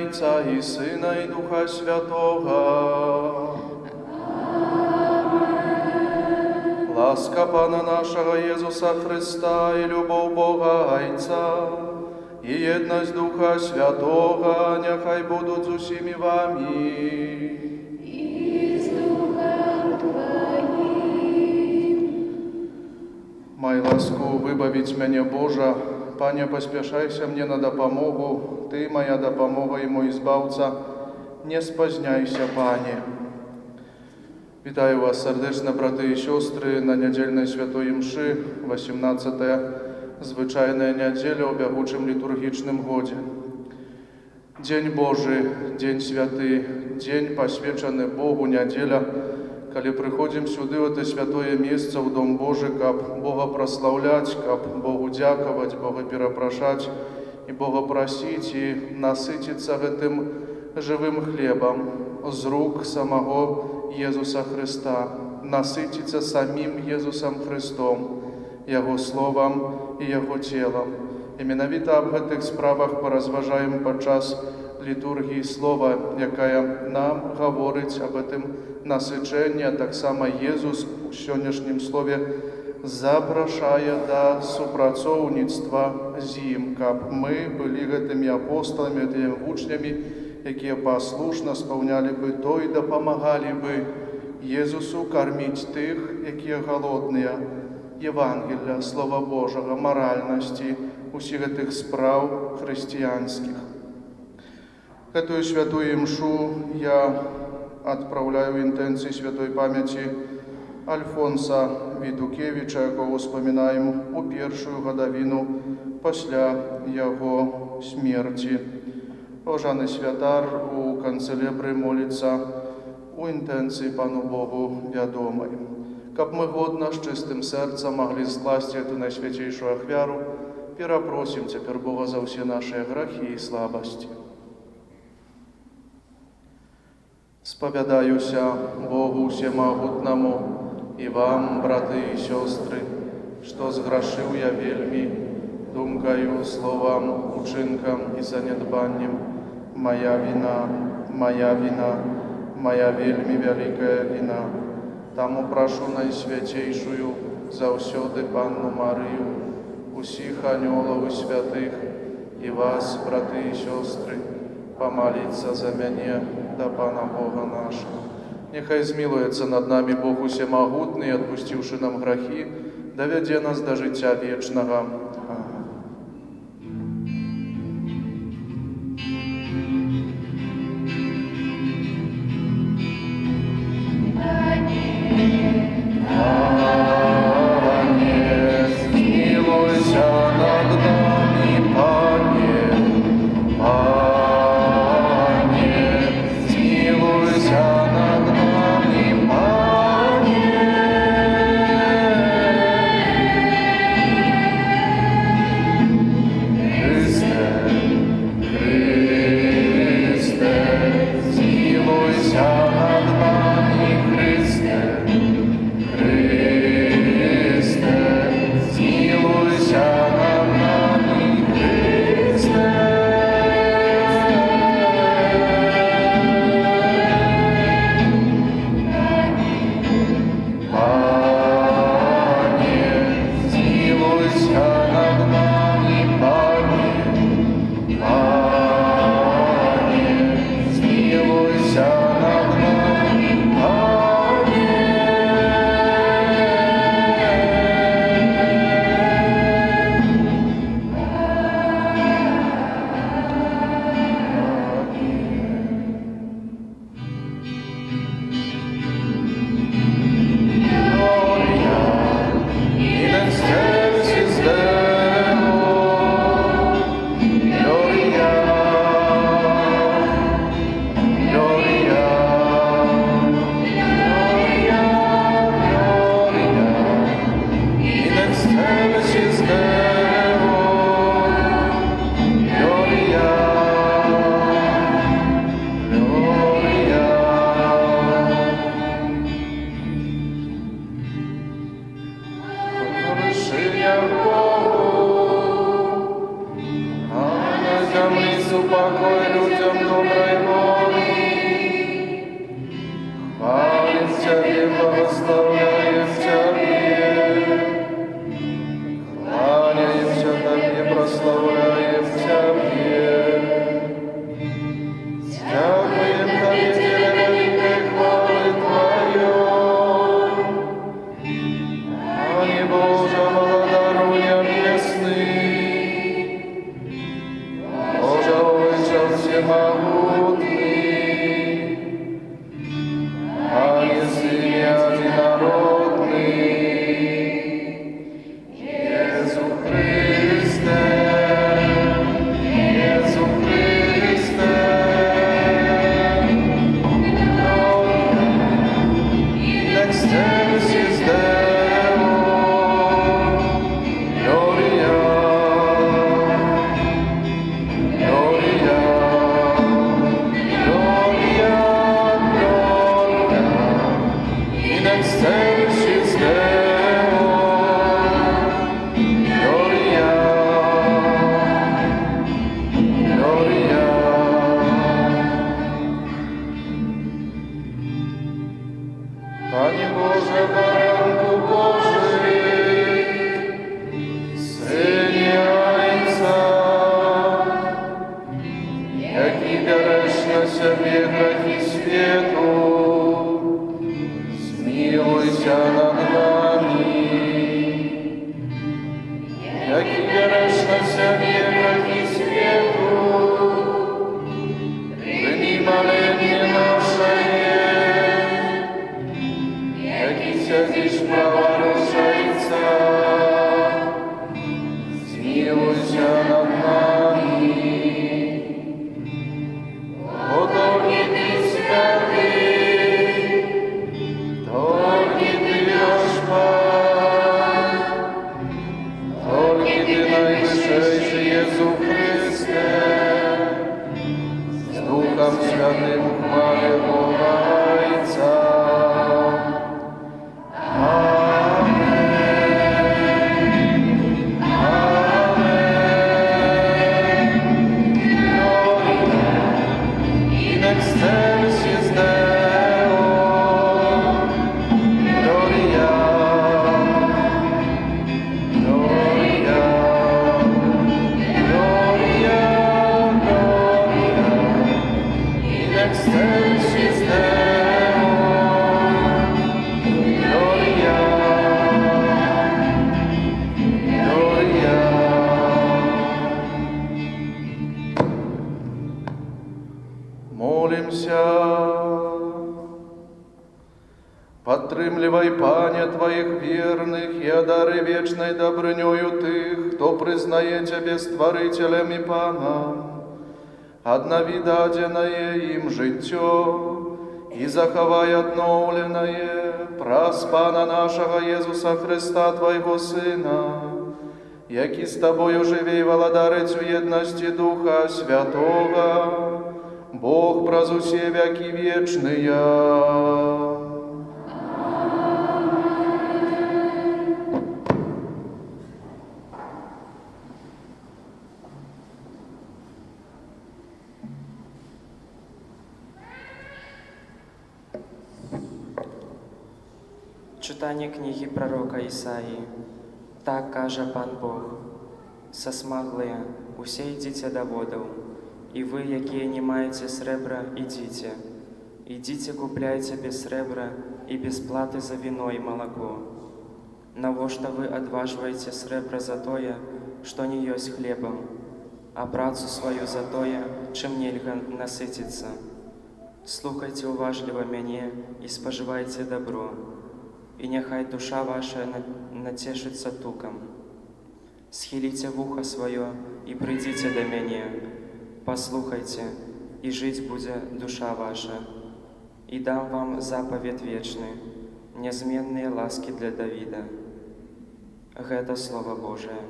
Отця і Сина, і Духа Святого. Ласка Пана нашого Єсуса Христа, і любов Бога Отця, і єдність Духа Святого, нехай будуть з усіми вами. І з Духом Твоїм. Май ласку вибавіть мене, Божа, Пане, поспішайся мені на допомогу, Ти моя допомога і мой збавця, не спозняйся, Пане. Вітаю вас сердечно, брати і сестри, на недільній святої мші, 18-та звичайна неділя у бягучому літургічному годі. День Божий, День святий, День посвячений Богу, неділя, коли приходимо сюди, в це святое місце, в Дом Божий, каб Бога прославлять, каб Богу дяковать, Бога перепрошать і Бога просить, і насититься этим живим хлібом з рук самого Єсуса Христа, насититься самим Єсусом Христом, Його Словом і Його тілом. І менавіта об гэтых справах поразважаємо під час літургії Слова, яка нам говорить об этом насиченні, а так само Єсус у сьогоднішнім слові запрошує до супрацовництва з ним, каб ми були гэтими апостолами, гэтими учнями, які послушно сповняли би то і допомагали би Єсусу кормити тих, які голодні, Євангелія, Слова Божого, моральності, усіх тих справ християнських. Эту святую мшу я отправляю в інтенції святої пам'яті Альфонса Відукевича, якого вспоминаємо у першу годовину після його смерті. Божаний святар у канцелебрі молиться у інтенції Пану Богу відомої. Каб ми годно, з чистим серцем могли скласти эту найсвятейшую ахвяру, перепросим теперь Бога за все наши грехи и слабости. Сповідаюся Богу всемогутному і вам, брати і сестри, що зграшив я вельми, думкою, словом, учинком і занедбанням. Моя вина, моя вина, моя вельми великая вина. Тому прошу найсвятейшую завсёды Панну Марію, усіх анёлов і святих, і вас, брати і сестри, помолиться за мене до Пана Бога нашого. Нехай змилується над нами Бог усемогутний, отпустивши нам грехи, доведе нас до життя вічного. покой людям Боже, баранку Божий, Сині Отця, який береш на себе грехи світу, змилуйся над нами. Який береш на себе грехи світу, прийми моление наше, який сядеш права рушайся, змилуйся над нами. О, тільки ти святий, тільки ти Господь, тільки ти найвищий Єсу Христе, з Духом Святим хвали Бога Отця. Молимся. Подтримливай, Пане, Твоих верных и одари вечной добрынёю тых, кто признает Тебе Створителем и Паном, однови даденное им життё и заховай одновленное праз Пана нашего Иисуса Христа, Твоего Сына, який с Тобою живе и владарить у едности Духа Святого, Бог праз усе веки вечные. Читання книги пророка Ісаї. Так каже Пан Бог: «Сосмаглые, усе идите до водов, и вы, якие не маете сребра, идите. Идите, купляйте без сребра и без платы за вино и молоко. Навошта вы одваживаете сребра за тое, что не есть хлебом, а працу свою за тое, чим нельга насытиться. Слухайте уважливо мяне и споживайте добро, и нехай душа ваша натешится туком. Схилите в ухо свое и придите до мяне, послухайте, и жить будет душа ваша, и дам вам заповедь вечную, незменные ласки для Давида». Это Слово Божие.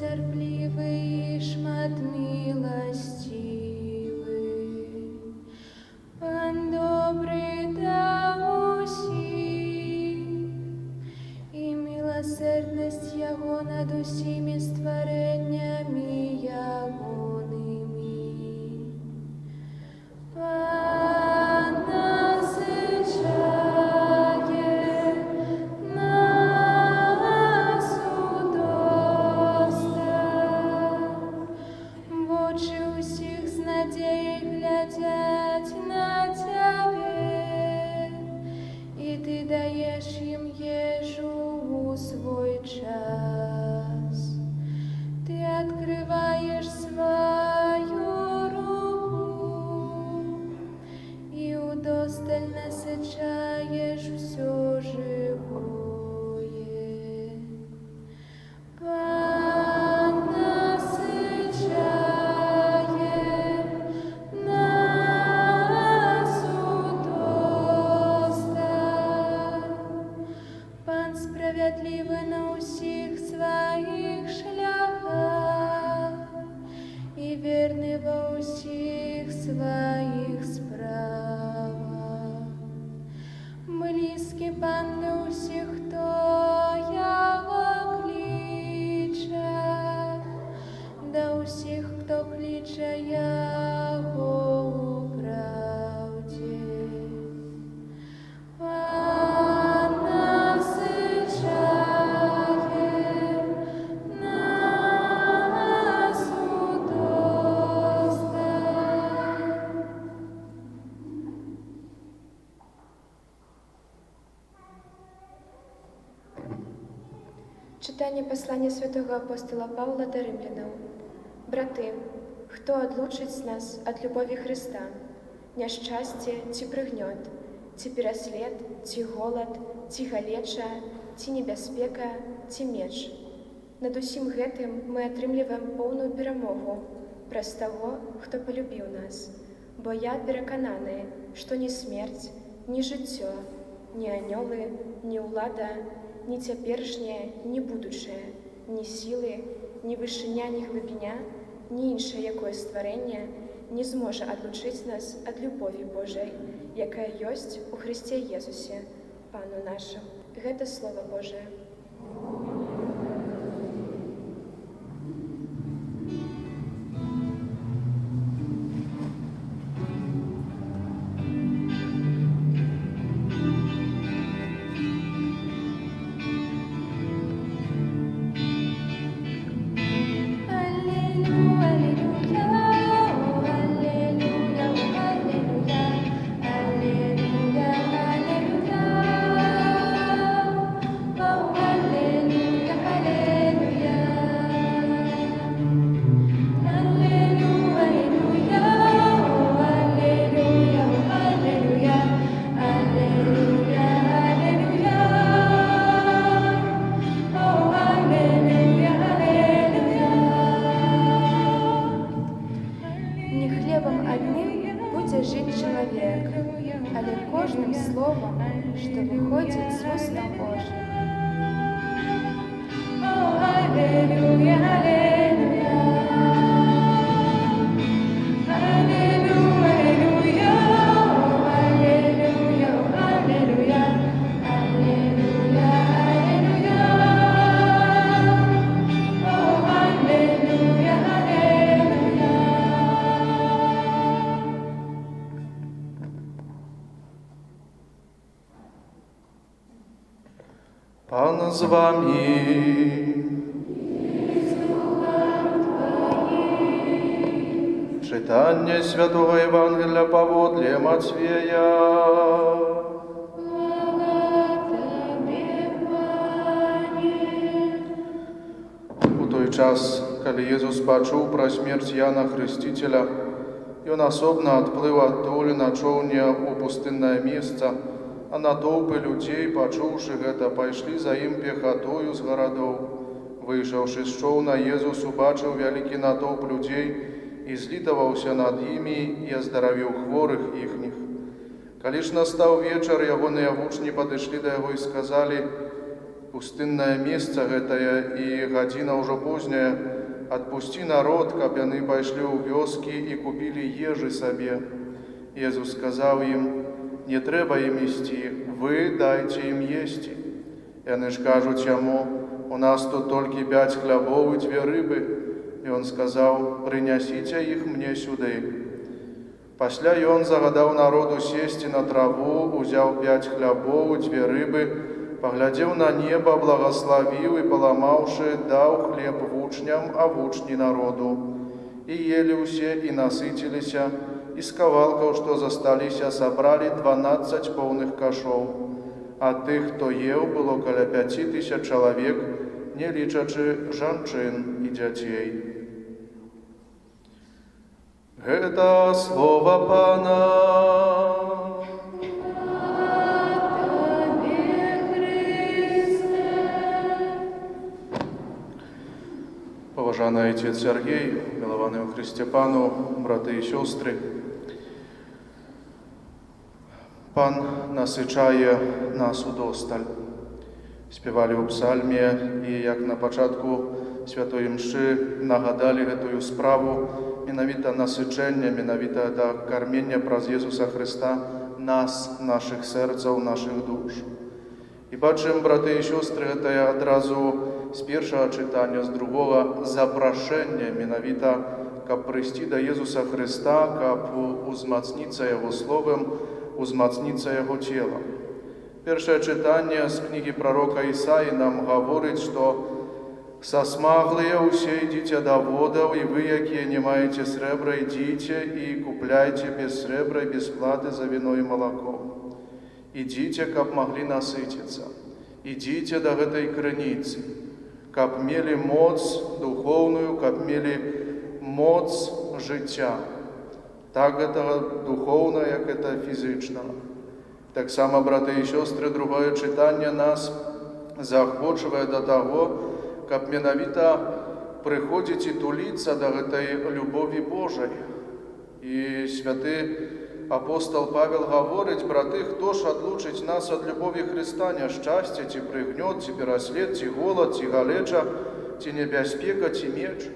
Терпливый, шмат милостивый, Пан добрый да усіх, и милосердность Его над усіми створеннями Ягоними. Пан насичає нас удоста, в очі усіх з надією глядять на Тебе, і Ти даєш їм їжу у свой час. Ты открываешь свою руку и удосталь насыщаешь справедливы на ўсіх сваіх шляхах і верны ва ўсіх сваіх справах. Блізкі Пан да ўсіх, хто яго кліча, да ўсіх, хто кліча яго ў праўдзе. Пан насычае нас удосталь. Читання послання святого апостола Павла до римлянам. Брати, хто одлучить нас от любові Христа? Няшчасце ці прыгнёт, ці пераслед, ці голад, ці галеча, ці небяспека, ці меч. Над усім гэтым мы атрымліваем поўную перамогу праз таго, хто полюбіў нас. Бо я перакананы, што ні смерць, ні жыццё, ні анёлы, ні ўлада, ні цяперашняе, ні будучае, ні сілы, ні вышыня, ні глыбіня, ні іншае якое стварэнне не зможа адлучыць нас ад любові Божай, якая ёсць у Хрысце Езусе, Пану нашым. Гэта Слова Божае. Жить человек, але кожным словом, что выходит с уст Божьих. Аллилуйя, аллилуйя, аллилуйя, аллилуйя, аллилуйя, аллилуйя, аллилуйя, аллилуйя, аллилуйя. Пан з вами. Читання Святого Євангелія паводле Матвея. У той час, калі Єзус пачуў пра смерць Яна Хрысціцеля, ён асобна адплыў адтуль на човне у пустыннае месца, а натоўпы людзей, пачуўшы гэта, пайшлі за ім пехатою з гарадоў. Выйшаўшы з човна, Езус убачыў вялікі натоўп людзей і злітаваўся над імі і аздаравіў хворых іхніх. Калі ж настаў вечар, ягоныя вучні падышлі да яго і сказалі: «Пустыннае месца гэтае і гадзіна ўжо позняя, адпусці народ, каб яны пайшлі ў вёскі і купілі ежы сабе». Езус сказаў ім: «Не трэба ім ісці, вы дайце ім есці». Яны ж кажуць яму: «У нас тут толькі 5 хлябоў і 2 рыбы». Ён сказаў: «Прынясіце іх мне сюды». Пасля ён загадаў народу сесці на траву, узяў 5 хлябоў і 2 рыбы, паглядзеў на неба, благаславіў і, паламаўшы, даў хлеб вучням, а вучні народу. І елі ўсе і насыціліся, і з кавалкаў, што засталіся, сабралі 12 поўных кашоў. А тых, хто еў, было каля 5000 чалавек, не лічачы жанчын і дзяцей. Гэта слова Пана. Поважаний отець Сергій, милований у Христі Пану, брати і сестри, Пан насичає нас удосталь. спявалі ў псальме, і як на пачатку святой імшы нагадалі гэтую справу менавіта насычэння, менавіта да кармення праз Езуса Хрыста нас, нашых сэрцаў, нашых душ. І бачым, браты і сёстры, гэта адразу з першага чытання, з другога запрашэння менавіта, каб прыйсці да Езуса Хрыста, каб узмацніцца Яго словам, узмацніцца Яго целам. Першае чытанне з кнігі прарока Ісаі нам гаворыць, што «Сасмаглыя ўсе ідзіце да водаў, і вы, якія не маеце срэбра, ідзіце і купляйце без срэбра і без платы за віно і малако. Ідзіце, каб маглі насыціцца. Ідзіце да гэтай крыніцы, каб мелі моц духоўную, каб мелі моц жыцця. Так гэта духоўна, як гэта фізічна». Таксама, браты і сёстры, другое чытанне нас заахвочвае да таго, каб менавіта прыходзіць і туліцца да гэтай любові Божай. І святы апостол Павел гаворыць: браты, хто ж адлучыць нас ад любові Хрыста? Няшчасце, ці прыгнёт, ці пераслед, ці голад, ці галеча, ці небяспека, ці меч?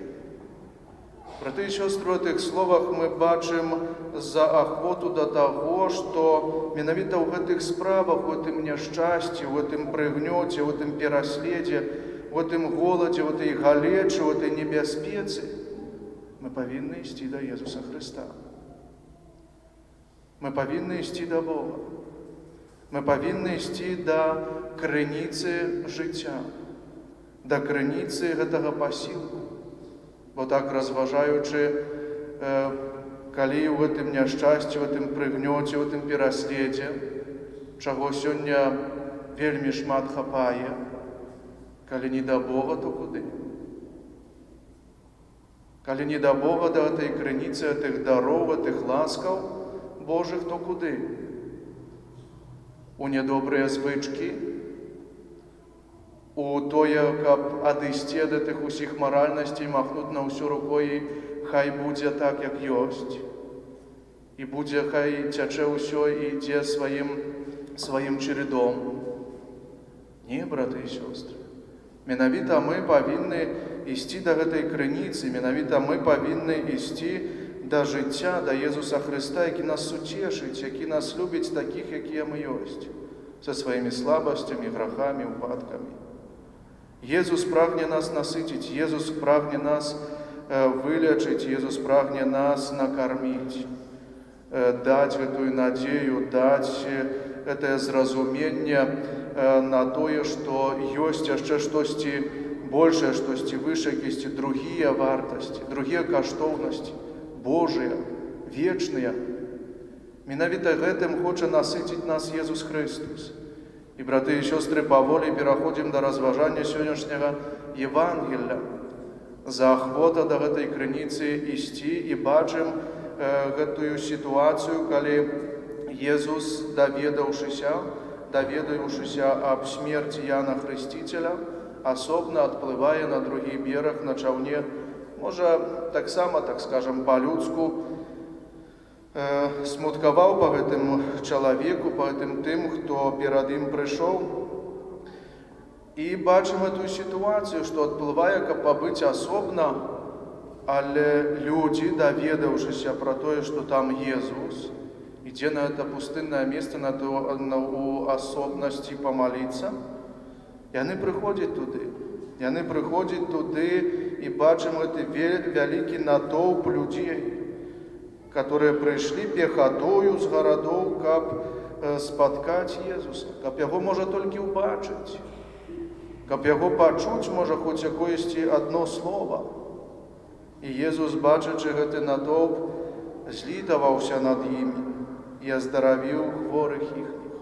Браты і сёстры, у тых словах мы бачым заахвоту да таго, што менавіта ў гэтых справах, у гэтым няшчасці, у гэтым прыгнёце, у гэтым пераследзе, у гэтым голадзе, у гэтай галечы, у гэтай небяспецы мы павінны ісці да Езуса Хрыста. Мы павінны ісці да Бога. Мы павінны ісці да крыніцы жыцця, да крыніцы гэтага пасілку. Бо так разважаючы, калі ў гэтым няшчасці, у гэтым прыгнёце, у гэтым пераследзе, чаго сёння вельмі шмат хапае, калі не да Бога, то куды? Калі не да Бога, да гэтай крыніцы, тых дароў, тых ласкаў Божых, то куды? У нядобрыя звычкі, у тое, каб адысці ад тых усіх маральнасцей, махнуць на ўсё рукой, хай будзе так, як ёсць. І будзе, хай цячэ ўсё і ідзе сваім чередом. Не, браты і сёстры. Менавіта мы павінны ісці да гэтай крыніцы, менавіта мы павінны ісці да жыцця, да Езуса Хрыста, які нас суцешыць, які нас любіць такіх, якія мы ёсць, са сваімі слабасцямі, грахамі, упадкамі. Езус прагне нас насыціць, Езус прагне нас вылечыць, Езус прагне нас накарміць, даць гэтую надзею, даць гэтае зразуменне на тое, што ёсць яшчэ штосьці большае, штосьці вышэй, якісьці другія вартасці, другія каштоўнасці, Божыя, вечныя. Менавіта гэтым хоча насыціць нас Езус Хрыстос. І, браты і сёстры, паволі пераходзім да разважання сённяшняга Евангелля. Заахвота да гэтай крыніцы ісці, і бачым гэтую сітуацыю, калі Езус, даведаўшыся аб смерці Яна Хрысціцеля, асобна адплывае на другі бераг на чаўне, можа, таксама, так скажам, па-людску, смуткаваў па гэтым чалавеку, па гэтым тым, хто перад ім прыйшоў. І бачым эту сітуацыю, што адплывае, каб пабыць асобна, але людзі, даведаўшыся пра тое, што там Езус, ідзе на гэта пустыннае месца, у асобнасці памаліцца, яны прыходзяць туды. Яны прыходзяць туды, і бачым гэты вялікі натоўп людзей, которые прыйшлі пехатою з гарадоў, каб спаткаць Езуса, каб яго можа толькі ўбачыць, каб яго пачуць можа хоць якоесьці адно слова. І Езус, бачачы гэты натоўп, злітаваўся над імі і аздаравіў хворых іхніх.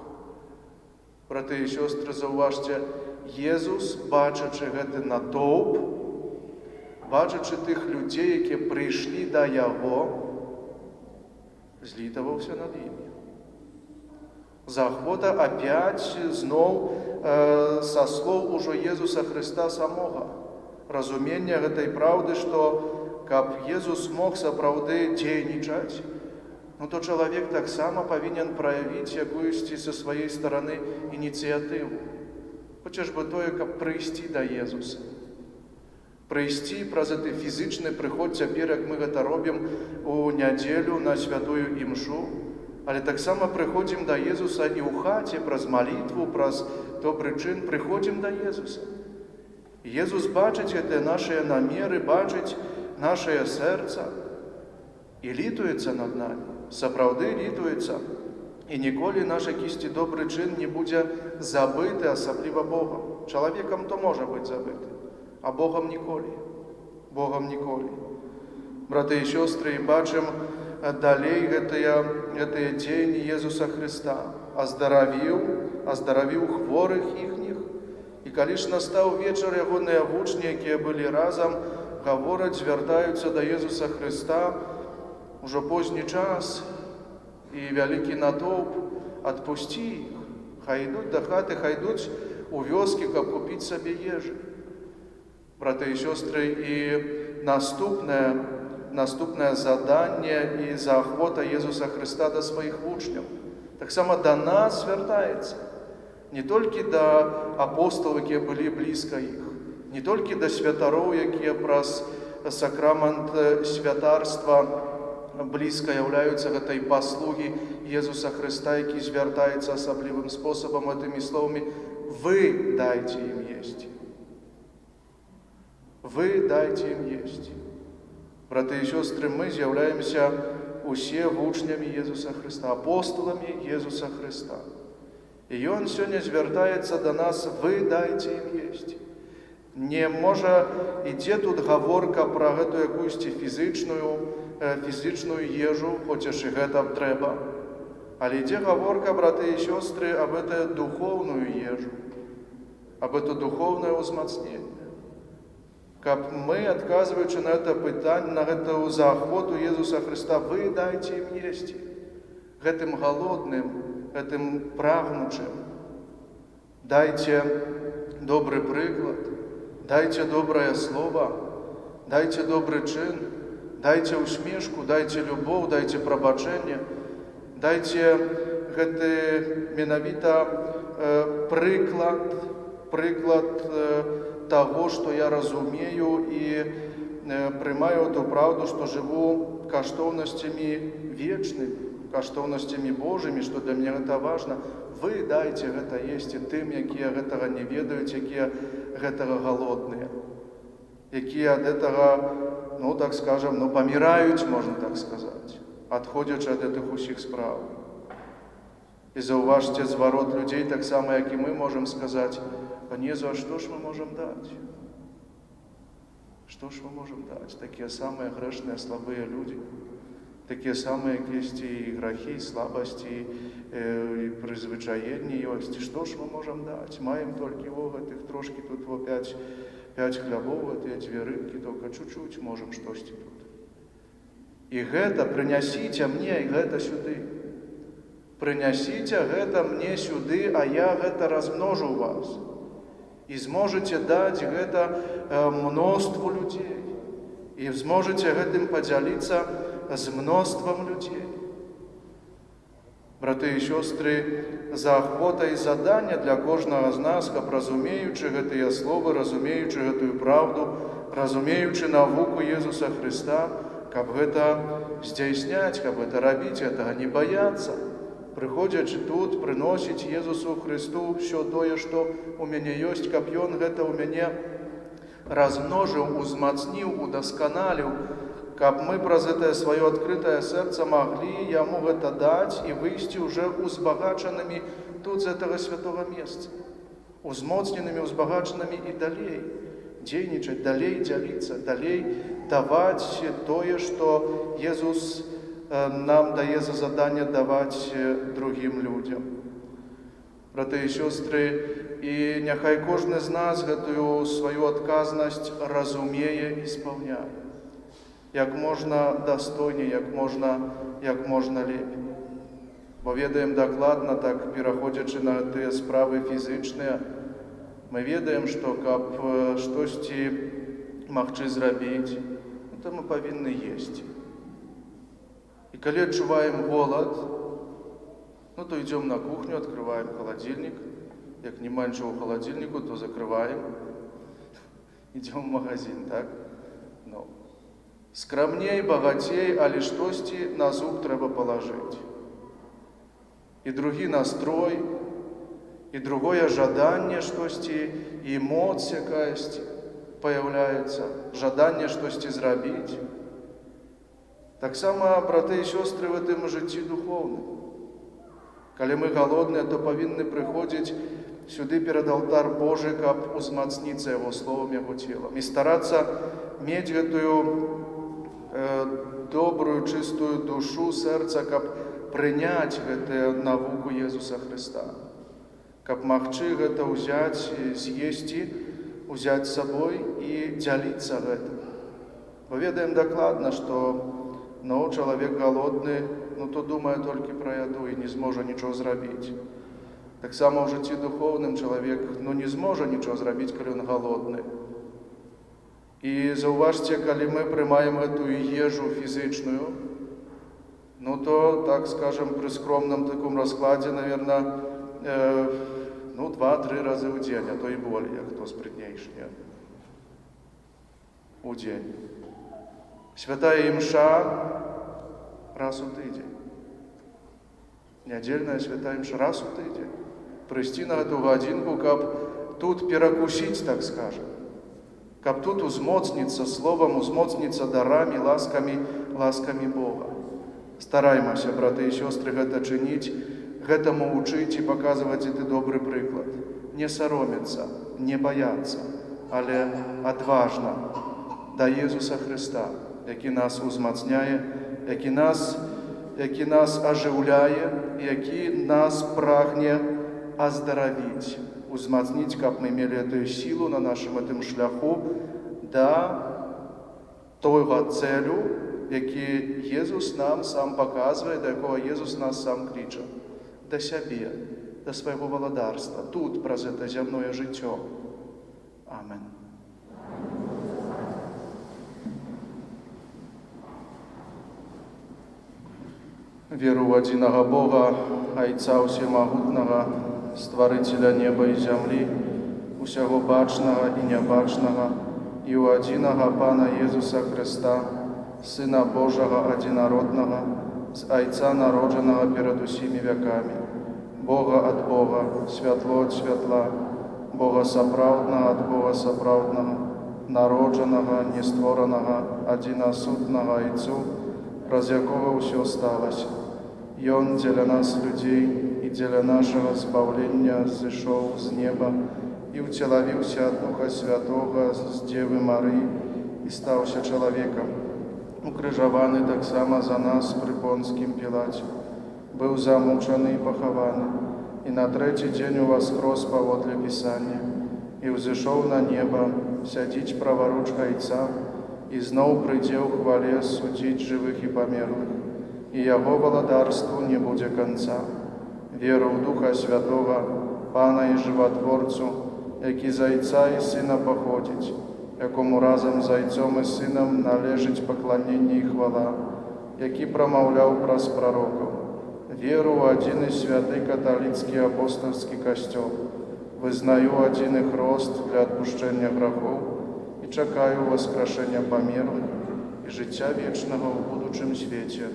Браты і сёстры, заўважце, Езус, бачачы гэты натоўп, бачачы тых людзей, якія прыйшлі да Яго, злітаваўся над імі. Заахвота апять зноў са слоў ужо Езуса Хрыста самога. Разумення гэтай праўды, што каб Езус мог сапраўды дзейнічаць, то чалавек таксама павінен праявіць якуюсьці са сваёй стараны ініцыятыву. Хоча ж би тое, каб прыйсці да Езуса. Прыйсці праз гэты фізычны прыход цяпер, як мы гэта робім у нядзелю на святую імшу, але таксама прыходзім да Езуса і ў хаце, праз малітву, праз добры чын, прыходзім да Езуса. Езус бачыць гэтыя нашыя намеры, бачыць нашае сэрца і літуецца над намі, сапраўды літуецца. І ніколі наш якісьці добры чын не будзе забыты, асабліва Богам. Чалавекам то можа быць забыты, а Богам ніколі. Богам ніколі. Браты і сёстры, бачым далей гэтыя дзеянні Езуса Хрыста. Аздаравіў хворых іхніх. І калі ж настаў вечар, ягоныя вучні, якія былі разам, гавораць, звяртаюцца да Езуса Хрыста, ужо позні час, і вялікі натоўп, адпусці іх, хай ідуць да хаты, хай ідуць у вёскі, каб купіць сабе ежы. Браты і сёстры, і наступнае заданне і заахвота Езуса Хрыста да сваіх вучняў. Таксама да нас звяртаецца. Не толькі да апостолаў, якія былі блізка іх, не толькі да святароў, якія праз сакрамент святарства блізка являюцца гэтай паслугі Езуса Хрыста, які звяртаецца асаблівым спосабам гэтымі словамі: «Вы дайце ім есці». Вы дайце ім есці. Браты і сёстры, мы з'яўляемся усе вучнямі Езуса Хрыста, апостоламі Езуса Хрыста. І Ён сёння звяртаецца да нас: «Вы дайце ім есці». Не можа ідзе тут гаворка пра гэту якуюсьці фізічную ежу, хоча ж і гэта б трэба. Але ідзе гаворка, браты і сёстры, аб гэта духоўную ежу, аб гэта духоўнае ўзмацненне. Каб мы, адказваючы на гэта пытанне, на гэтую заахвоту Езуса Хрыста, вы дайце ім есці, гэтым галодным, гэтым прагнучым, дайце добры прыклад, дайце добрае слова, дайце добры чын, дайце усмешку, дайце любоў, дайце прабачэнне, дайце гэты менавіта прыклад таго, што я разумею і прымаю ту праўду, што жыву каштоўнасцямі вечнымі, каштоўнасцямі Божымі, што для мяне гэта важна. Вы дайце гэта есці тым, якія гэтага не ведаюць, якія гэтага галодныя, якія ад гэтага, так скажам, паміраюць, можна так сказаць, адходзячы ад гэтых усіх спраў. І заўважце зварот людзей, таксама, як і мы можам сказаць: «Панезу, а што ж мы можам даць? Што ж мы можам даць? Такія самыя грэшныя, слабыя людзі, такія самыя якісьці і грахі, слабасці, і прызвычаенні ёсць. Што ж мы можам даць? Маем толькі гэтых трошкі тут 5 хлябоў, гэтыя 2 рыбкі, толькі чуть-чуть можам штосьці тут. І гэта прынясіце мне, і гэта сюды. Прынясіце гэта мне сюды, а я гэта размножу вас. І зможаце даць гэта мноству людзей. І зможаце гэтым падзяліцца з мноствам людзей». Браты і сёстры, заахвота і задання для кожнага з нас, каб разумеючы гэтыя словы, разумеючы гэтую правду, разумеючы навуку Езуса Хрыста, каб гэта здзяйсняць, каб гэта рабіць, гэтага не баяцца. Прыходзячы тут, прыносіць Езусу Хрысту ўсё тое, што ў мяне ёсць, каб Ён гэта ў мяне размножыў, узмацніў, удасканаліў, каб мы праз гэтае сваё адкрытае сэрца маглі Яму гэта даць і выйсці ўжэ узбагачанымі тут з гэтага святога месца, узмоцненымі, узбагачанымі і далей дзейнічаць, далей дзяліцца, далей даваць тое, што Езус нам дае за заданне даваць другім людзям. Браты і сёстры, і няхай кожны з нас гэтую сваю адказнасць разумее і спаўняе як можна дастойней, як можна лепей. Бо ведаем дакладна, так пераходзячы на тыя справы фізычныя, мы ведаем, што каб штосьці магчы зрабіць, то мы павінны есці. І калі адчуваем голад, то ідзём на кухню, адкрываем халадзільнік, Як не менше у холодильнику, то закрываем, идем в магазин, так? Ну, скромней, богатей, але штосьці на зуб трэба палажыць. І другі настрой, і другое жаданне штосьці, і моц якаясь появляецца, жаданне штосьці зрабіць. Таксама, браты і сёстры, в гэтым жыцці духоўным. Калі мы голодныя, то павінны прыходзіць сюды перад алтар Божы, каб узмацніцца Яго словам, Яго целам. І старацца мець гэтую добрую, чыстую душу, сэрца, каб прыняць гэтую навуку Езуса Христа. Каб магчы гэта ўзяць, з'есці, узяць з сабой і дзяліцца гэтым. Бо ведаем дакладна, што чалавек голодны, то думае толькі пра яду і не зможа нічого зрабіць. Таксама ў жыцці духоўным чалавек не зможа нічого зрабіць, калі ён голодны. І заўважце, калі мы прымаем гэтую ежу фізычную, то, так скажем, пры скромным таком раскладзе, наверное, 2-3 разы ў дзень, а то і болей, як хто спрытнейшы, не? У дзень. Святая імша раз у тыдзень. Нядзельная святая імша раз у тыдзень. Прыйсці на гэту гадзінку, каб тут перакусіць, так скажем. Каб тут узмоцніцца словам, узмоцніцца дарамі, ласкамі Бога. Стараймася, браты і сёстры, гэта чыніць, гэтаму вучыць і паказваць гэты добры прыклад. Не саромецца, не баяцца, але адважна да Езуса Христа, які нас узмацняе, які нас ажыўляе, які нас прагне аздаравіць, узмацніць, каб мы мелі эту сілу на нашым гэтым шляху да тойго цэлю, які Езус нам сам паказвае, да якога Езус нас сам кліча, да сябе, да свайго валадарства, тут праз гэта зямное жыццё. Амен. Веру в адзінага Бога, Айца Усемагутнага, Стварыцеля неба і зямлі, усяго бачнага і нябачнага, і ў адзінага Пана Езуса Христа, Сына Божага адзінароднага, з Айца народжанага перад усімі вякамі, Бога ад Бога, святло ад святла, Бога сапраўднага ад Бога сапраўднага, народжанага, нестворанага, адзінасутнага Айцу, праз якога ўсё сталася. Ён дзеля нас, людзей, і дзеля нашага збаўлення зышоў з неба і ўцелавіўся ад Духа Святога з Дзевы Марыі і стаўся чалавекам, укрыжаваны таксама за нас пры Понскім Пілаце, быў замучаны і пахаваны, і на трэці дзень уваскрас паводле Пісання, і ўзышоў на неба, сядзіць праваруч Айца, і зноў прыйдзе ў хвале судзіць жывых і памерлых, і яго валадарству не будзе канца. Веру ў Духа Святога, Пана і Жыватворцу, які з Айца і Сына паходзіць, якому разам з Айцом і Сынам належыць пакланенне і хвала, які прамаўляў праз прарокаў. Веру ў адзіны святы каталіцкі апостольскі касцёл, вызнаю адзіны хрост для адпушчэння грахоў і чакаю васкрашэння памерлых і жыцця вечнага ў будучым свеце.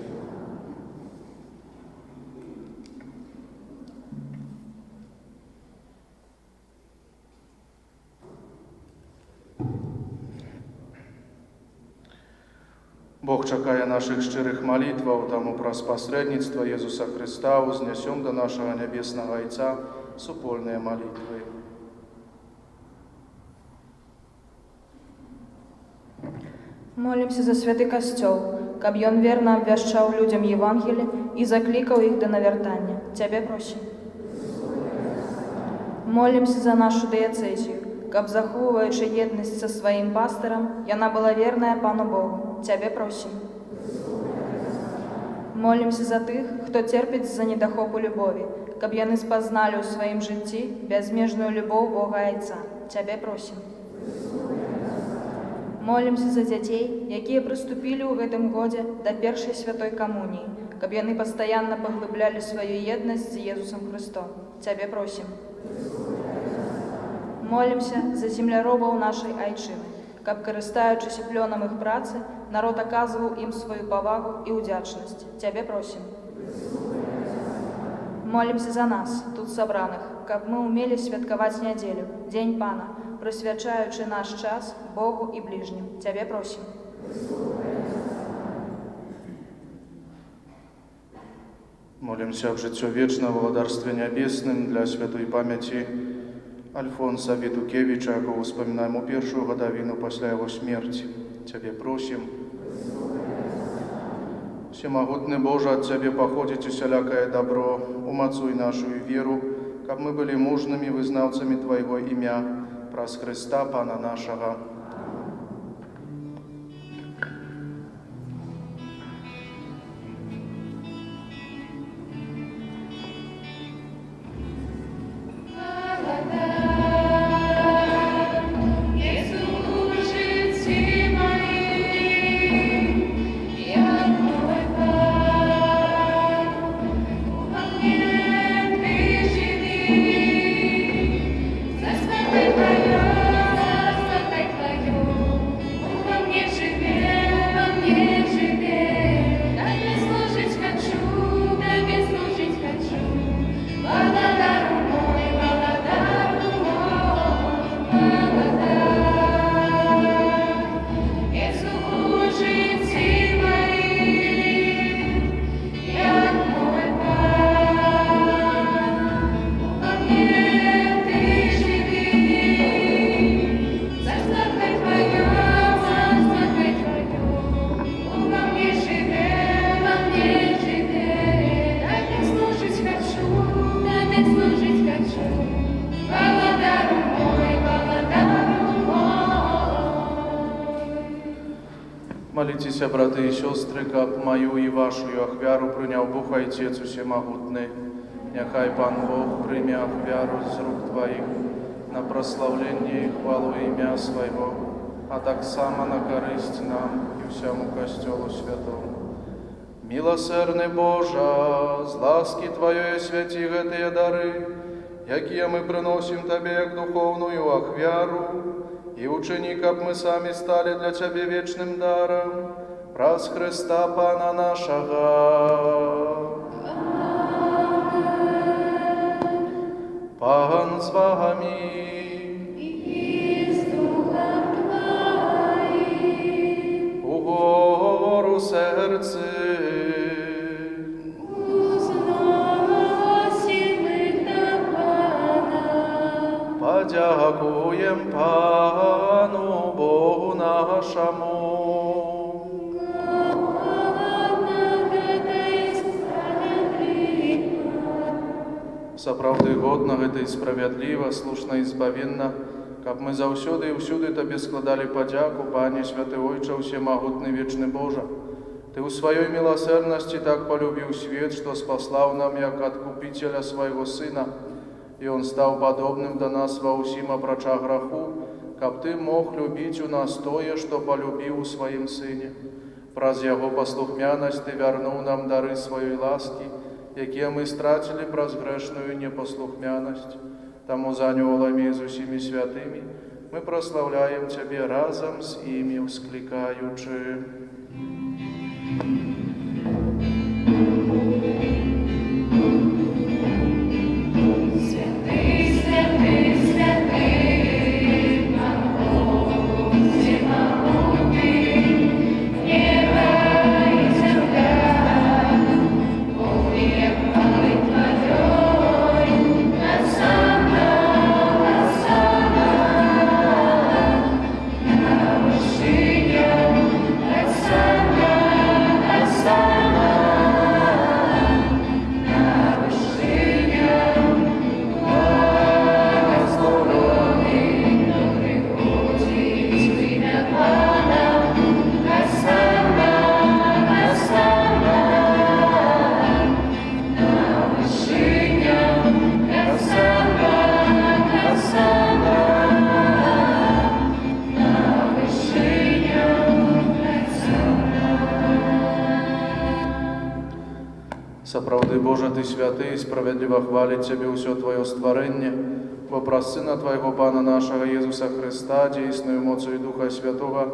Бог чакае нашых шчырых малітваў, таму праз пасрэдніцтва Езуса Христа узнясём да нашага нябеснага Айца супольныя малітвы. Молімся за святы касцёл, каб ён верна абвяшчаў людзям Евангелі і заклікаў іх да навяртання. Цябе просім. Молімся за нашу дыяцэзію, каб, захоўваючы еднасць са сваім пастырам, яна была верная Пану Богу. Цябе просім. Молімся за тых, хто церпіць з-за недахопу любові, каб яны спазналі ў сваім жыцці бязмежную любоў Бога Айца. Цябе просім. Молімся за дзяцей, якія прыступілі ў гэтым годзе да першай святой камуніі, каб яны пастаянна паглыблялі сваю еднасць з Езусам Христом. Цябе просім. Молимся за земляробаў нашай айчыны, каб, карыстаючыся плёнам іх працы, народ аказваў ім сваю павагу і ўдзячнасць. Цябе просім. Молимся за нас, тут сабраных, каб мы умелі святкаваць нядзелю, дзень Пана, прысвячаючы наш час Богу і бліжнім. Цябе просім. Молимся об жыццё вечна, владарстве нябесным для святой памяти Альфонса Вітукевіча, якого успамінаем у першую гадавіну пасля яго смерці. Цябе просім. Всемагутны Божа, ад Цябе паходзіць усялякае добро, умацуй нашу веру, каб мы былі мужнымі вызнаўцамі Твайго імя, праз Хрыста Пана нашага. Молитеся, браты и сестры, каб мою и вашу ахвяру прыняў Бог Отец Усемагутны. Няхай Пан Бог прыме ахвяру з рук Твоих на прославление и хвалу імя Своего, а так само на корысть нам и всему Костелу Святому. Милосердный Божа, з ласки Твоей святи гэтыя дары, якія мы приносим Тебе як духовную ахвяру, и учини, каб мы сами стали для Тебе вечным даром, праз Христа Пана нашего. Пан з вами. И с Духом Твоим. Угору серце. Подякуем Пану Богу нашему. Сапраўды годна гэта і справядліва, слушна і збавенна, каб мы заўсёды і ўсюды Табе складалі падзяку, Пане Святы Ойча, Усемагутны вечны Божа. Ты ў сваёй міласэрнасці так полюбіў свет, што спаслаў нам як адкупіцеля свайго Сына, і Он стаў падобным да нас ва ўсім апрача граху, каб Ты мог любіць у нас тое, што полюбіў у сваім Сыне. Праз Яго паслухмянасць Ты вярнуў нам дары сваёй ласкі, якія мы страцілі праз грэшную непаслухмянасць. Таму з анёламі і з усімі святымі мы праслаўляем Цябе разам з імі ўсклікаючы. Сапраўды, Божа, Ты святы, і справядліва хваліць Цябе ўсё Твоё стварэнне. вобраз Сына Твоего, Пана нашего Иисуса Христа, дійсною мocою Духа Святого,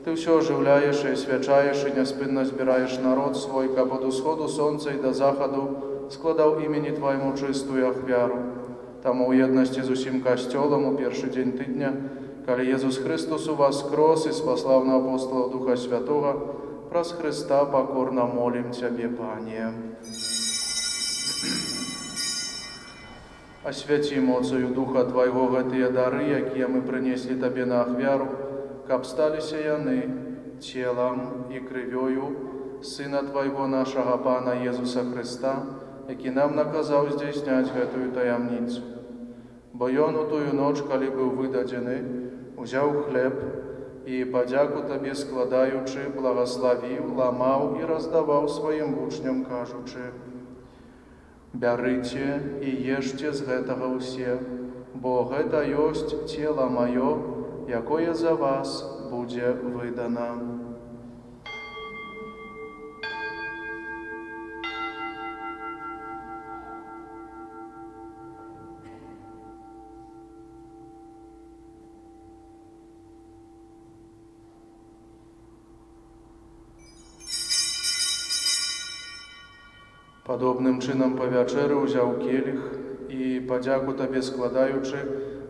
Ти все оживляєш і свячаєш, і неспинно збираєш народ свой, каб от усходу сонця і до заходу складав імені Твоєму чистую ахвяру. Тому у єдності з усім Костьолом у перший день тижня, коли Єсус Христос у вас крос і спаслав на апостола Духа Святого, праз Христа покорно молим Тебе, Пане. Освяти моцою Духа Твоего гэтыя дары, якія мы принесли Тебе на ахвяру, каб сталіся яны телом і крывёю Сына Твоего нашага Пана Єсуса Христа, які нам наказаў здзейсняць гэтую таямніцу. Бо Ён у тую ноч, калі быў выдадзены, узяў хлеб і, падзяку Табе складаючы, благословіў, ламаў і раздаваў сваім вучням, кажучы: «Бярыце і ешце з гэтага ўсе, бо гэта ёсць цела маё, якое за вас будзе выдана». Падобным чынам па вячэры ўзяў келіх і, падзяку Табе складаючы,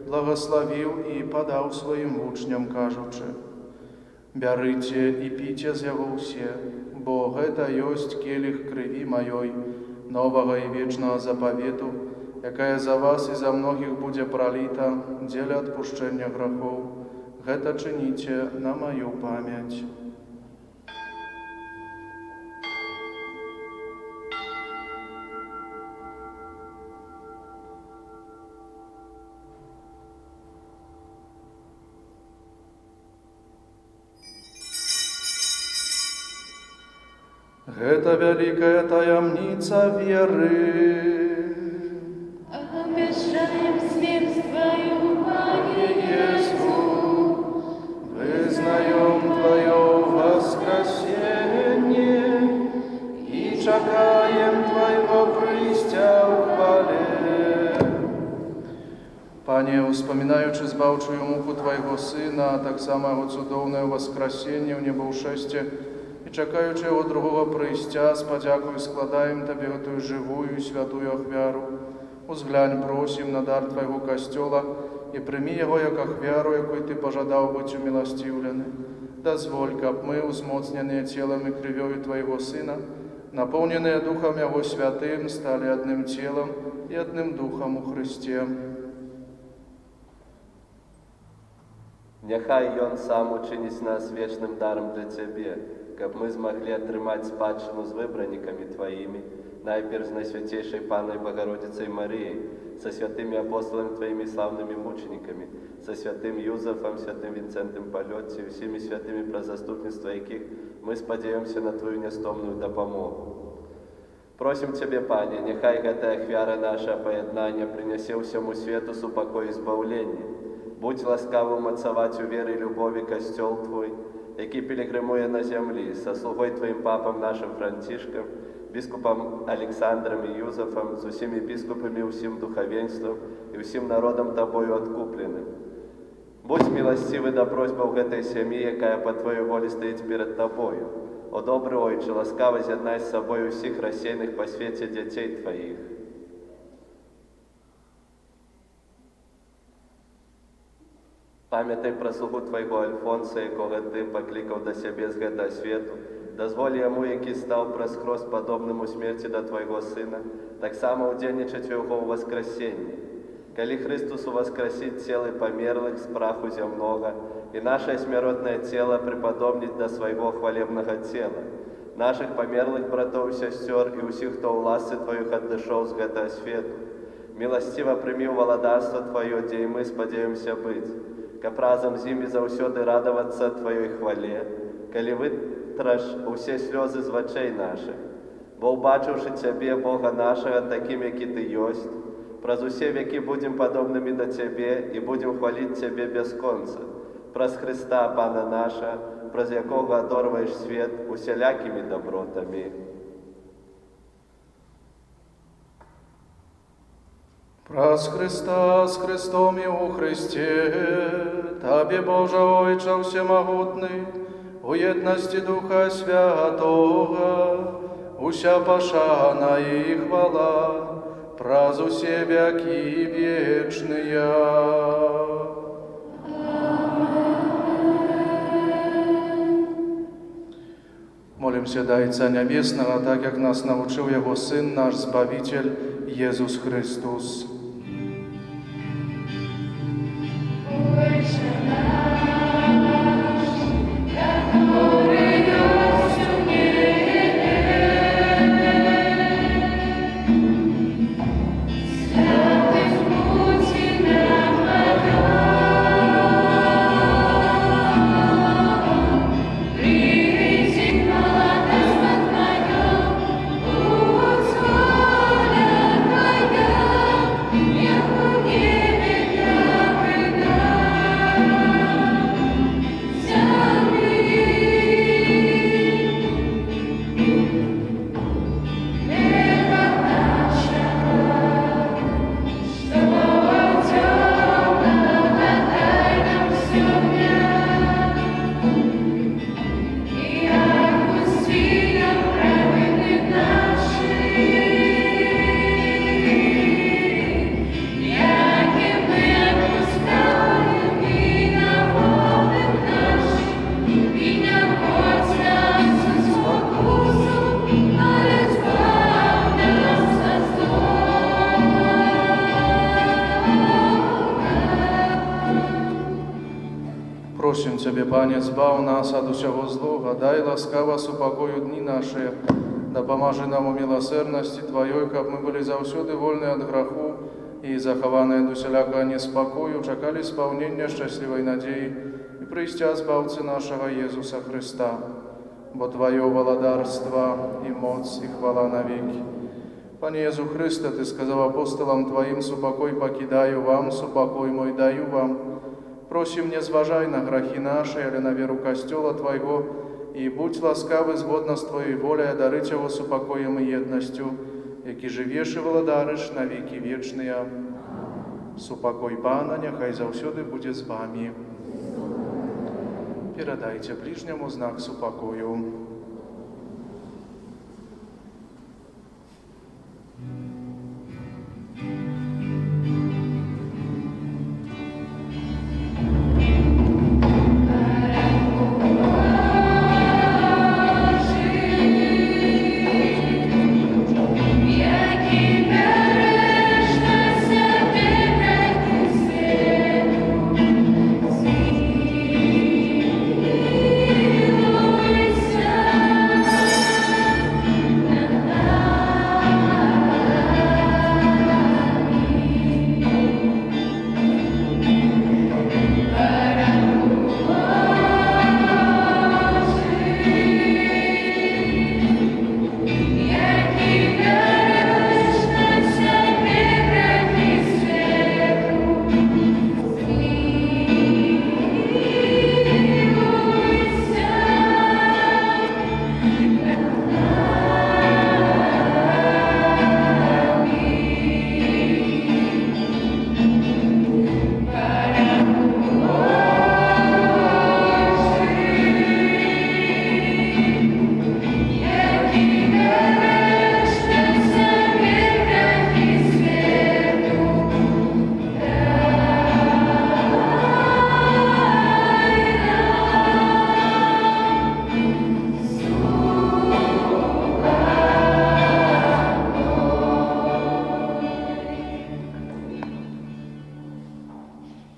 благословіў і падаў сваім вучням, кажучы: «Бярыце і піце з яго ўсе, бо гэта ёсць келіх крыві маёй, новага і вечнага запавету, якая за вас і за многіх будзе праліта дзеля адпушчэння грахоў. Гэта чыніце на маю памяць». Гэта вялікая таямніца веры. Обещаем смерть Твою, Пане Иису, вызнаем Твое воскресение и чакаем Твоего прыйсця ў хвале. Пане, успамінаючы збаўчую муку Твайго Сына, а таксама Яго цудоўнае воскресенне ў небаўшэсце, і чакаючы Яго другого прыйсця, з падзякою складаем Табе гэтую жывую і святую ахвяру. Узглянь, просім, на дар Твайго Касцёла і прымі яго як ахвяру, якой Ты пажадаў быць уміласціўлены. Дазволь, каб мы, узмоцненыя целам і крывёю Твайго Сына, напоўненыя Духам Яго Святым, сталі адным целам і адным Духам у Христе. Няхай Ён сам учыніць нас вечным даром для Цябе, каб мы змаглі атрымаць спадчыну з выбранікамі Тваімі, найперш з Найсвятейшай Панной Богородицей Маріяй, со святыми апостолами Твоими славными мучениками, со святым Юзефом, святым Вінцентом Польотці, і усімі святыми, про заступництво яких мы спадзяёмся на Твою нестомную дапамогу. Просім Цябе, Пане, няхай гэтая ахвяра наша паяднання прынясе ўсяму свету супакой і збаўленне. Будь ласкавы умацаваць у веры і любові Касцёл Твой, які пілігрымуе на зямлі, са слугой Твоим папам нашим Францішкам, біскупам Александром і Юзефом, з усімі біскупамі, усім духавенствам і усім народам Табою адкупленым. Будь міласцівы да просьбаў гэтай сям'і, якая па Твоёй волі стаіць перад Табою. О добры Ойче, ласкава з'яднай з сабой усіх рассеяных па свеце дзяцей Тваіх. Памятай пра слугу Твайго Альфонса, якога Ты паклікаў да сябе з гэтага свету. Дазволь яму, які стаў праз хрост падобным у смерці да Твайго Сына, таксама ўдзельнічаць у Яго воскресенні. Калі Христос уваскрасіць целы памерлых з праху зямнога, і нашае смяротнае цела прыпадобніць да свайго хвалебнага цела, нашых памерлых братоў і сясцёр і ўсіх, хто ў ласцы Тваіх адышоў з гэтага свету, міласціва прымі ў валадарства Тваё, дзе і мы спадзяёмся быць, каб разам з імі заўсёды радавацца Тваёй хвале, калі вытраш усе слёзы з вачэй нашых. Бо, убачыўшы Цябе, Бога нашага, такім, які Ты ёсць, праз усе векі будзем падобнымі да Цябе і будзем хваліць Цябе без конца. Праз Христа, Пана наша, праз якога адорваеш свет усялякімі добротамі. Праз Христа с Христом и у Христе, Табе, Боже Ойче всемогутный, у єдності Духа Святого, уся пошана и хвала, празу все веки вечные. Молимся до Отца Небесного, так как нас научил Его Сын, наш Збавитель, Иисус Христос. Просим Тебе, Пане, збав нас от усього злого, дай ласкаво супокою дни наши, да поможи нам у милосердности Твоей, как мы были завсюди вольны от греху и захованные до всякого неспокою, чекали исполнения счастливой надеи и пристя Збавцы нашего Иисуса Христа. Бо Твое владарство и моц и хвала навеки. Пане Иисус Христе, Ты сказал апостолам Твоим, супокой покидаю вам, супокой мой даю вам. Просим, не зважай на грехи наши, или на веру Костела Твоего, и будь ласкавый згодно с Твоей волей, дарить его с упокоем и едностью, яки живешь и владариш на веки вечные. Супокой Пана, нехай завсюди буде з вами. Передайте ближнему знак супокою.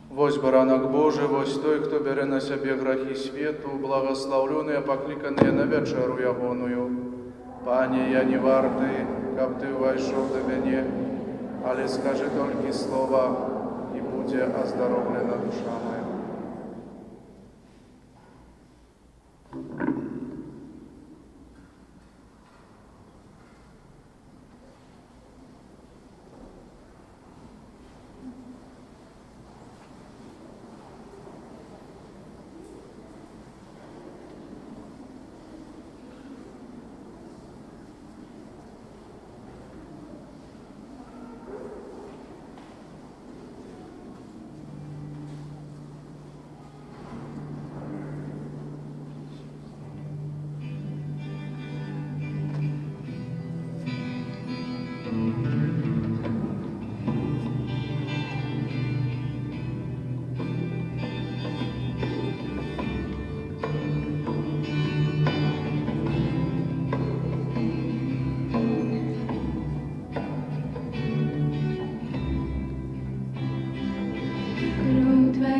Вось баранок Божий, вось той, хто бере на себе грехи свету, благословленные, покликанные на вечеру ягоную. Пане, я не вартый, каб Ты войшов до меня, але скажи только слова, и буде оздоровлена душа моя.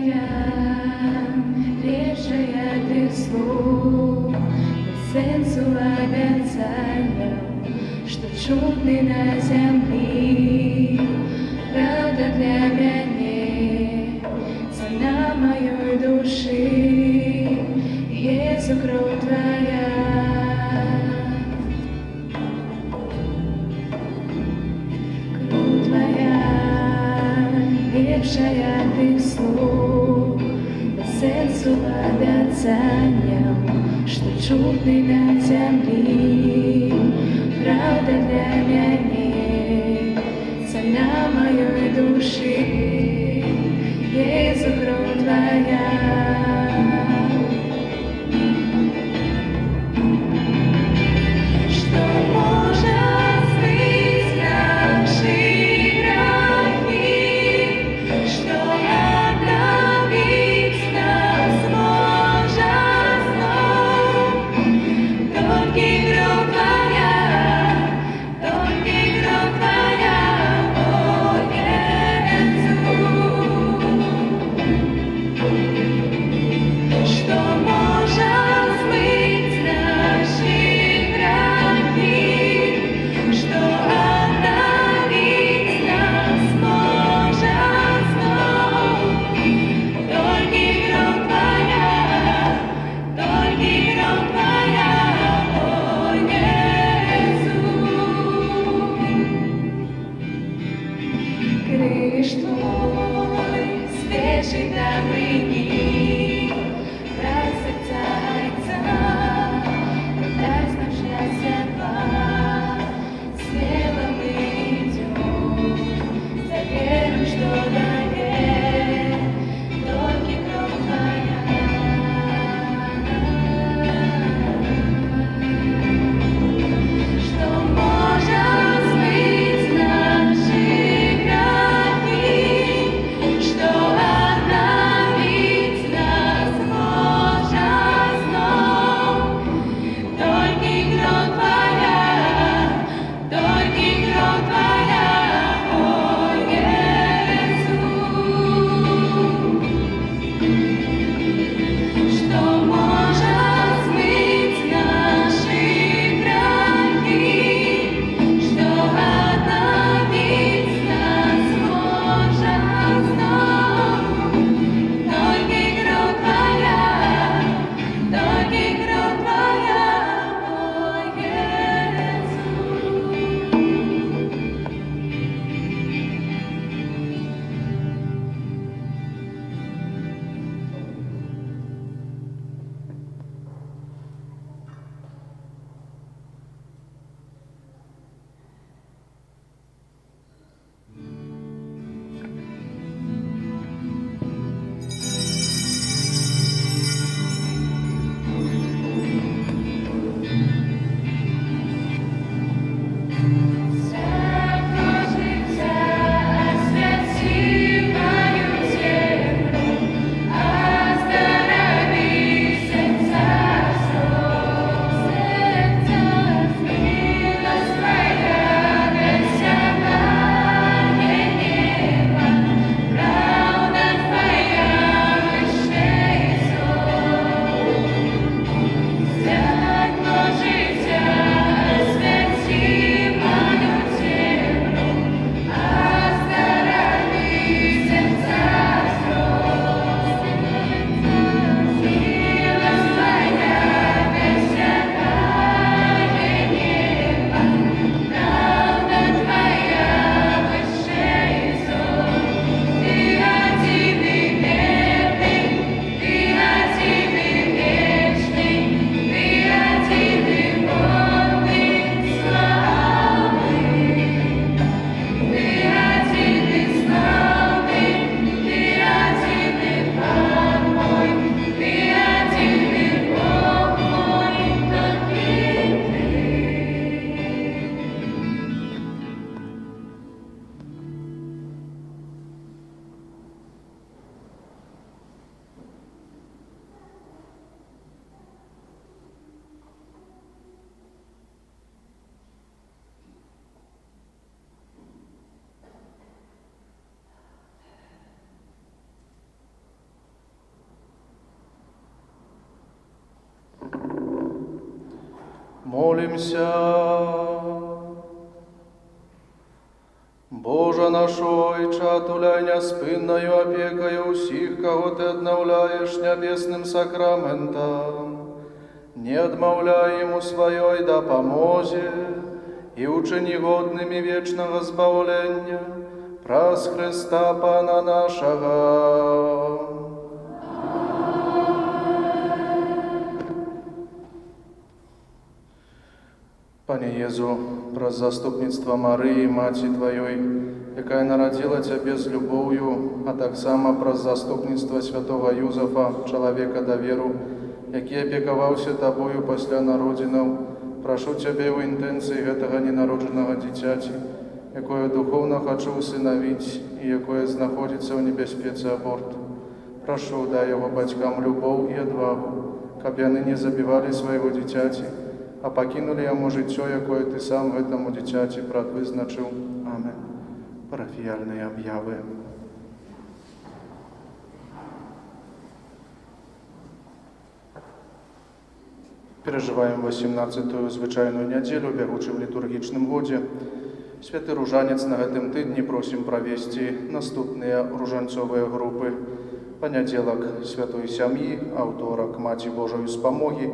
Твоя, лепшая Ты слух, сенсу обяцання, що чудний на землі, правда для мене, цена моєї душі, Єсу кров Твоя. Кров Твоя, лепшая Ти слух, сенсу обяцання, що чудний на землі, правда для мене, цена моєї душі, Єсу кров Твоя. Что может смыть наши грехи, что обновить нас может снова. Только кровь Твоя, только кровь Твоя, о Иисус. Что может смыть наши грехи, что обновить нас может снова. Только кровь Твоя, только кровь Твоя, о Иисус. Крыш Твой, свежий добрый миг, просыпается, дай нам счастье два. Смело мы идем, за веру, что дает только кровь Твоя. Что может смыть наши грехи, что обновить Молимся. Боже наш Ойче, отуляй неспинною опекою усіх, кого Ти обновляешь небесным сакраментом, не отмовляй ему своей допомозе и учини годными вечного збавлення праз Христа Пана нашего. Пане Єзу, праз заступництва Марії, Маті Твоєї, яка народила Тебе з любов'ю, а так само праз заступництва святого Юзефа, чоловіка довіру, який опікувався Тобою після народження, прошу Тебе в інтенції этого ненародженого дитяті, якое духовно хочу усиновить і якое знаходиться в небезпеці аборту. Прошу, дай його батькам любов і відвагу, щоб вони не забивали свого дитяті, а покинули йому життя, якое Ти сам в этому дитяті предвизначив. Амин. Парафіяльні об'яви. Переживаем 18-ю звычайную нядзелю ў бягучым літургічным годзе. Святы ружанец на гэтым тыдні просім правесці наступныя ружанцовыя групы. Панядзелак святой сям'і, аўторак Маці Божай спамогі,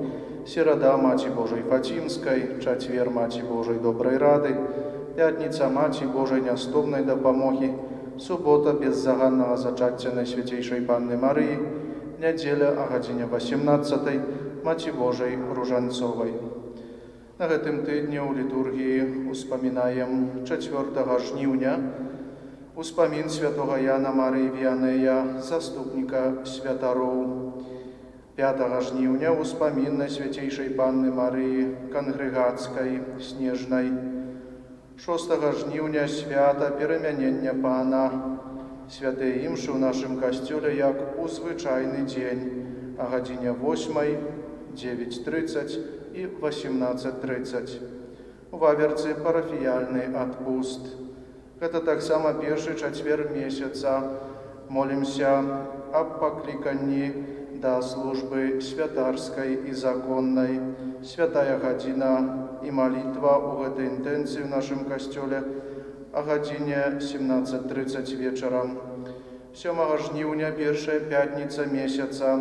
серада Маці Божай Фацімскай, чацвер Маці Божай добрай рады, пятніца Маці Божай нястомнай дапамогі, субота беззаганнага зачацця Найсвяцейшай Панны Марыі, нядзеля а гадзіне 18-й Маці Божай Ружанцовай. На гэтым тыдні ў літургіі успамінаем 4 жніўня успамін святога Яна Марыі Віянея, заступніка святароў. 5 жніўня успамін Найсвяцейшай Панны Марыі Кангрэгацкай, Снежнай. 6 жніўня свята перамянення Пана. Святыя імшы ў нашым касцёле як у звычайны дзень, а гадзіне 8, 9:30 і 18:30. У Ваверцы парафіяльны адпуст. Гэта таксама першы чацвер месяца. Молімся аб пакліканні да службы святарскай і законнай. Святая гадзіна і малітва ў гэтай інтэнцыі в нашым касцёле а гадзіне 17:30 вечарам. 7 жніўня, першая пятніца месяца.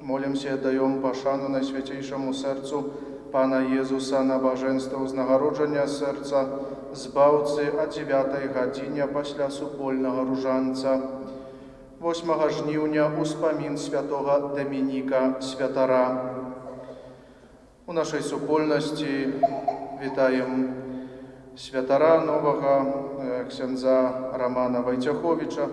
Молімся і даём пашану Найсвяцейшаму сэрцу Пана Езуса, набажэнства ўзнагароджання сэрца, збаўцы о 9 гадзіне пасля супольнага ружанца. 8 жніўня успамін святога Дамініка святара. У нашай супольнасці вітаем святара новага ксяндза Романа Вайцяховіча.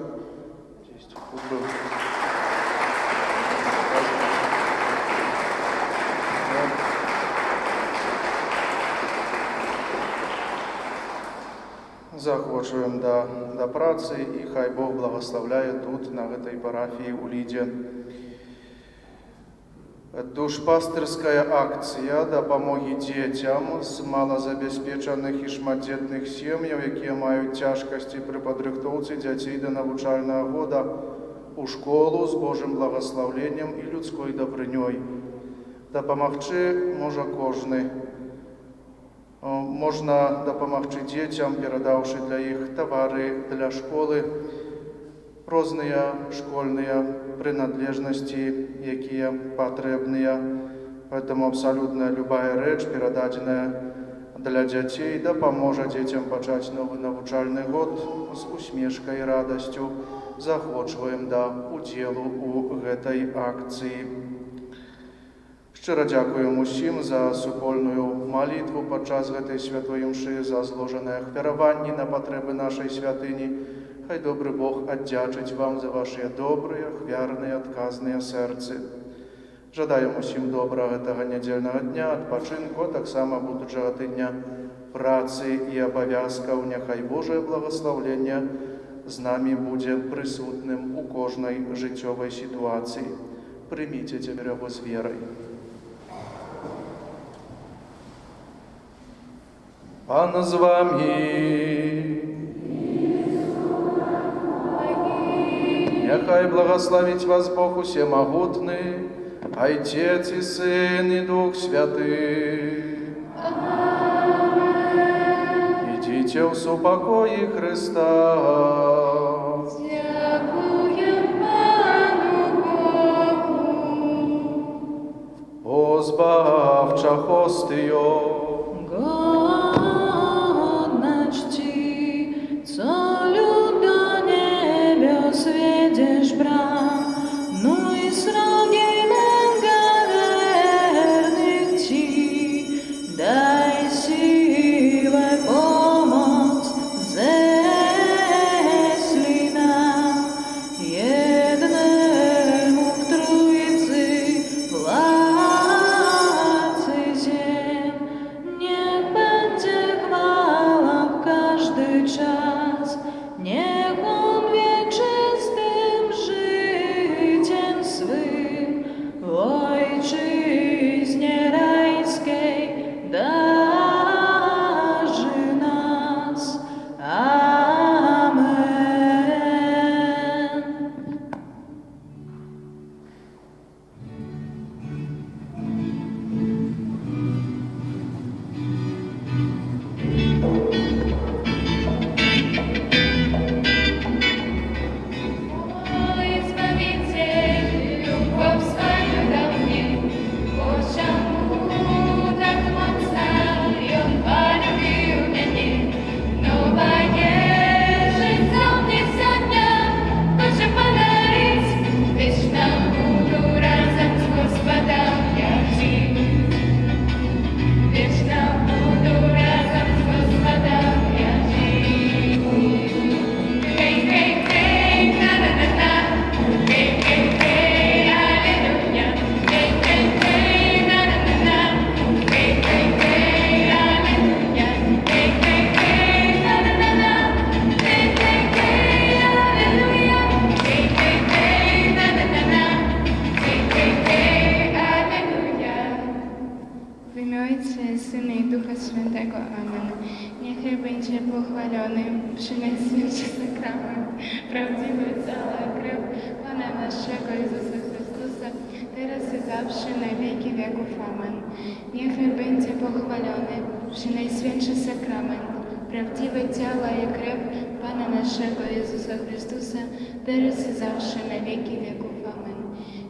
Захочуем да працы і хай Бог благословляе тут, на гэтай парафіі ў Лідзе. Душпастырская акцыя дапамогі дзецям з малазабяспечаных і шматдзетных сем'яў, якія маюць цяжкасці пры падрыхтоўцы дзяцей да навучальнага года у школу з Божым благословленнем і людской дабрынёй. Дапамагчы можа кожны. Можна дапамагчы дзецям, перадаўшы для іх тавары для школы, розныя школьныя прынадлежнасці, якія патрэбныя. Поэтому абсалютна любая рэч, перададзеная для дзяцей, дапаможа дзецям пачаць новы навучальны год з усмешкай і радасцю. Захочваем да удзелу ў гэтай акцыі. Шчыра дзякуем усім за супольную малітву падчас гэтай святой імшы, за зложаныя ахвяраванні на патрэбы нашай святыні. Хай добры Бог аддзячыць вам за вашыя добрыя, ахвярныя, адказныя сэрцы. Жадаем усім добрага гэтага нядзельнага дня, адпачынку, а таксама будучага тыдня працы і абавязкаў. Няхай Божае благословленне з намі будзе прысутным у кожнай жыццёвай сітуацыі. Прыміце цяпер яго з верай. Пан з вами. Няхай благословить вас Бог усемогутный, Отец и Сын и Дух Святый. Idźcie w sупокої Христа. Дякуєм Пану Богу. O zbawcza hostio, Godna czci, co lubią niebios wiedziesz bram, no i srogi męga wiernych ci, daj siłę, pomoc, ześlij nam, jednemu w Trójcy władcy ziem. Niech będzie chwała w każdy czas, niech On wieczystym życiem swym Ojczyźnie rajskiej darzy nas. Amen. Ой, Zbawicielu, powstaniu do mnie, pociągu tak mocno i On polubił mnie. Nowa jest, co mnie zadnia, proszę Pana nic, wieczna budu razem z Gospodem ja żyć. Wieczna budu razem z Gospodem ja żyć. Hej, hej, hej, na na na na. Hej, hej, hej, alleluja. Hej, hej, hej, na na na na. Hej, hej, hej, alleluja. Hej, hej, hej, na na na na. Hej, hej, hej, alleluja. Hej, hej, hej, na na na na. Hej, hej, hej, alleluja. W imię Ojca, Syna i Ducha Świętego. Amen. Niechaj będzie pochwalony przy Najświętszy Sakrament, prawdziwy cała krew Pana naszego Jezusa Chrystusa, teraz i zawsze, na wieki wieków. Amen. Niechaj będzie pochwalony przy Najświętszy Sakrament, prawdziwe ciało i krew Pana naszego Jezusa Chrystusa, teraz i zawsze, na wieki wieków. Amen.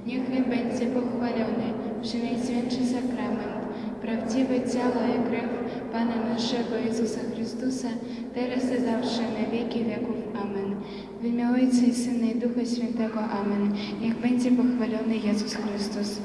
Niechaj będzie pochwalony przy Najświętszy Sakrament, prawdziwe ciało i krew Pana naszego Jezusa Chrystusa, teraz i zawsze, na wieki wieków. Amen. W imię Ojca i Syna i Ducha Świętego. Amen. Niech będzie pochwalony Jezus Chrystus.